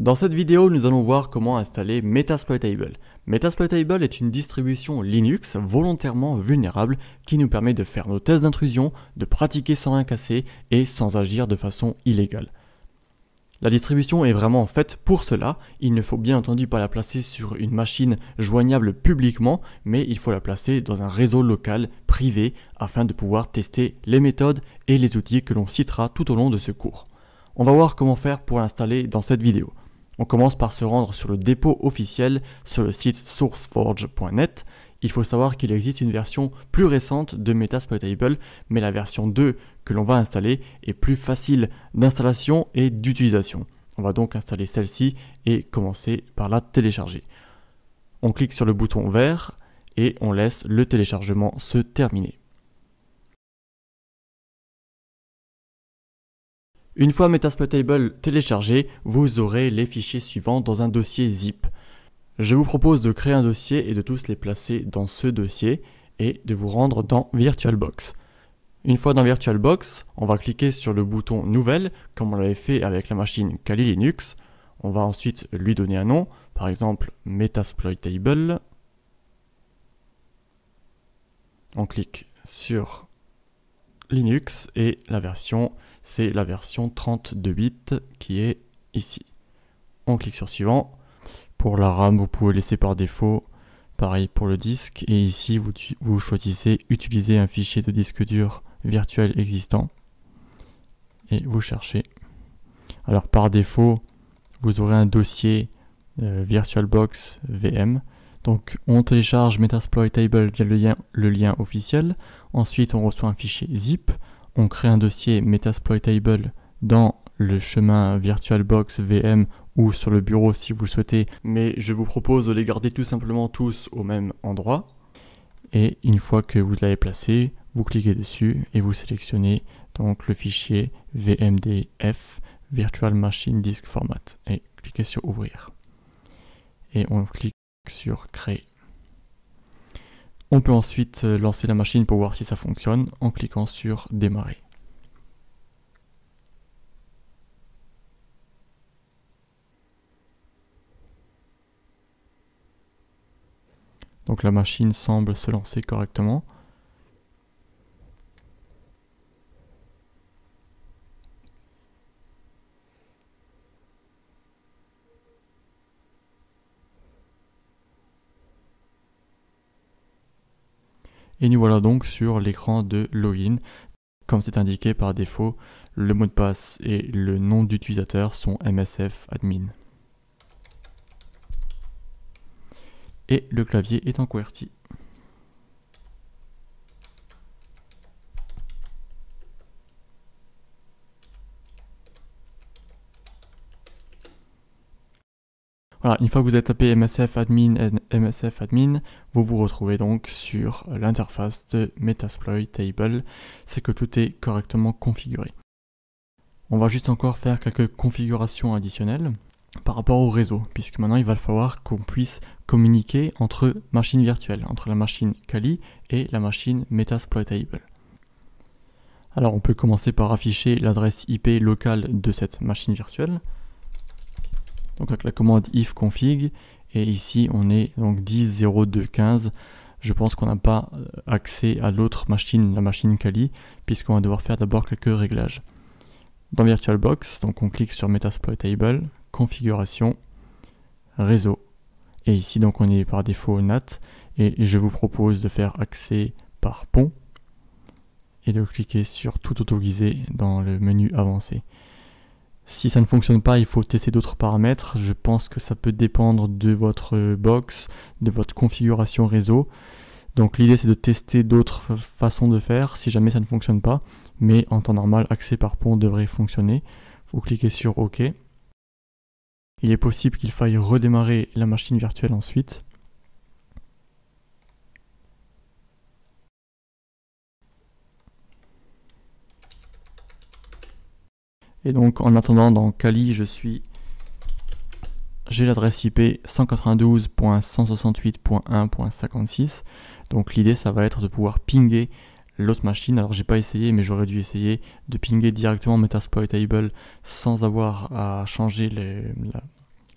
Dans cette vidéo, nous allons voir comment installer Metasploitable. Metasploitable est une distribution Linux volontairement vulnérable qui nous permet de faire nos tests d'intrusion, de pratiquer sans rien casser et sans agir de façon illégale. La distribution est vraiment faite pour cela. Il ne faut bien entendu pas la placer sur une machine joignable publiquement, mais il faut la placer dans un réseau local privé afin de pouvoir tester les méthodes et les outils que l'on citera tout au long de ce cours. On va voir comment faire pour l'installer dans cette vidéo. On commence par se rendre sur le dépôt officiel sur le site sourceforge.net. Il faut savoir qu'il existe une version plus récente de Metasploitable, mais la version 2 que l'on va installer est plus facile d'installation et d'utilisation. On va donc installer celle-ci et commencer par la télécharger. On clique sur le bouton vert et on laisse le téléchargement se terminer. Une fois Metasploitable téléchargé, vous aurez les fichiers suivants dans un dossier zip. Je vous propose de créer un dossier et de tous les placer dans ce dossier et de vous rendre dans VirtualBox. Une fois dans VirtualBox, on va cliquer sur le bouton Nouvelle, comme on l'avait fait avec la machine Kali Linux. On va ensuite lui donner un nom, par exemple Metasploitable. On clique sur Linux et la version, c'est la version 32 bits qui est ici. On clique sur Suivant. Pour la RAM, vous pouvez laisser par défaut, pareil pour le disque. Et ici, vous choisissez Utiliser un fichier de disque dur virtuel existant. Et vous cherchez. Alors par défaut, vous aurez un dossier VirtualBox VM. Donc on télécharge Metasploitable via le lien officiel. Ensuite, on reçoit un fichier zip. On crée un dossier Metasploitable dans le chemin VirtualBox VM ou sur le bureau si vous le souhaitez, mais je vous propose de les garder tout simplement tous au même endroit. Et une fois que vous l'avez placé, vous cliquez dessus et vous sélectionnez donc le fichier VMDF Virtual Machine Disk Format et cliquez sur Ouvrir. Et on clique sur Créer. On peut ensuite lancer la machine pour voir si ça fonctionne en cliquant sur Démarrer. Donc la machine semble se lancer correctement. Et nous voilà donc sur l'écran de login. Comme c'est indiqué par défaut, le mot de passe et le nom d'utilisateur sont MSF admin. Et le clavier est en QWERTY. Voilà, une fois que vous avez tapé MSF admin et MSF admin, vous vous retrouvez donc sur l'interface de Metasploitable. C'est que tout est correctement configuré. On va juste encore faire quelques configurations additionnelles par rapport au réseau, puisque maintenant il va falloir qu'on puisse communiquer entre machines virtuelles, entre la machine Kali et la machine Metasploitable. Alors on peut commencer par afficher l'adresse IP locale de cette machine virtuelle. Donc avec la commande ifconfig, et ici on est donc 10.02.15. Je pense qu'on n'a pas accès à l'autre machine, la machine Kali, puisqu'on va devoir faire d'abord quelques réglages. Dans VirtualBox, donc on clique sur Metasploitable, configuration, réseau. Et ici donc on est par défaut NAT, et je vous propose de faire accès par pont, et de cliquer sur tout autoriser dans le menu avancé. Si ça ne fonctionne pas, il faut tester d'autres paramètres. Je pense que ça peut dépendre de votre box, de votre configuration réseau. Donc l'idée c'est de tester d'autres façons de faire si jamais ça ne fonctionne pas. Mais en temps normal, accès par pont devrait fonctionner. Vous cliquez sur OK. Il est possible qu'il faille redémarrer la machine virtuelle ensuite. Et donc en attendant dans Kali, j'ai l'adresse IP 192.168.1.56. Donc l'idée ça va être de pouvoir pinguer l'autre machine. Alors j'ai pas essayé, mais j'aurais dû essayer de pinguer directement Metasploitable sans avoir à changer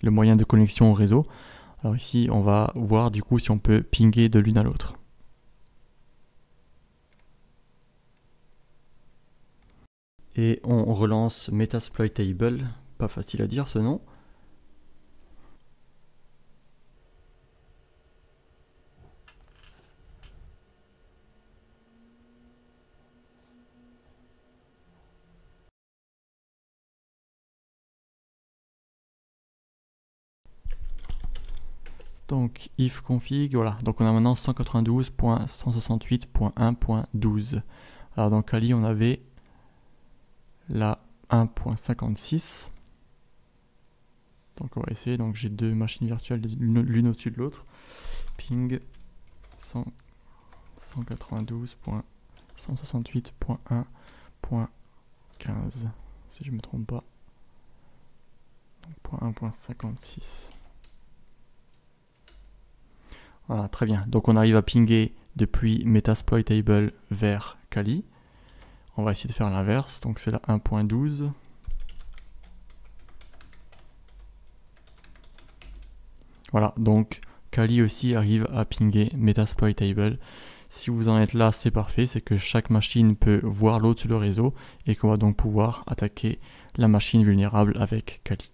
le moyen de connexion au réseau. Alors ici, on va voir du coup si on peut pinguer de l'une à l'autre. Et on relance Metasploit Table, pas facile à dire ce nom. Donc if config, voilà, donc on a maintenant 192.168.1.12. Alors dans Kali on avait la 1.56. Donc on va essayer, donc j'ai deux machines virtuelles l'une au-dessus de l'autre. Ping 168.1.15 si je me trompe pas. Donc 1.56. Voilà, très bien. Donc on arrive à pinguer depuis Metasploit Table vers Kali. On va essayer de faire l'inverse, donc c'est la 1.12. Voilà, donc Kali aussi arrive à pinguer Metasploit Table. Si vous en êtes là, c'est parfait, c'est que chaque machine peut voir l'autre sur le réseau et qu'on va donc pouvoir attaquer la machine vulnérable avec Kali.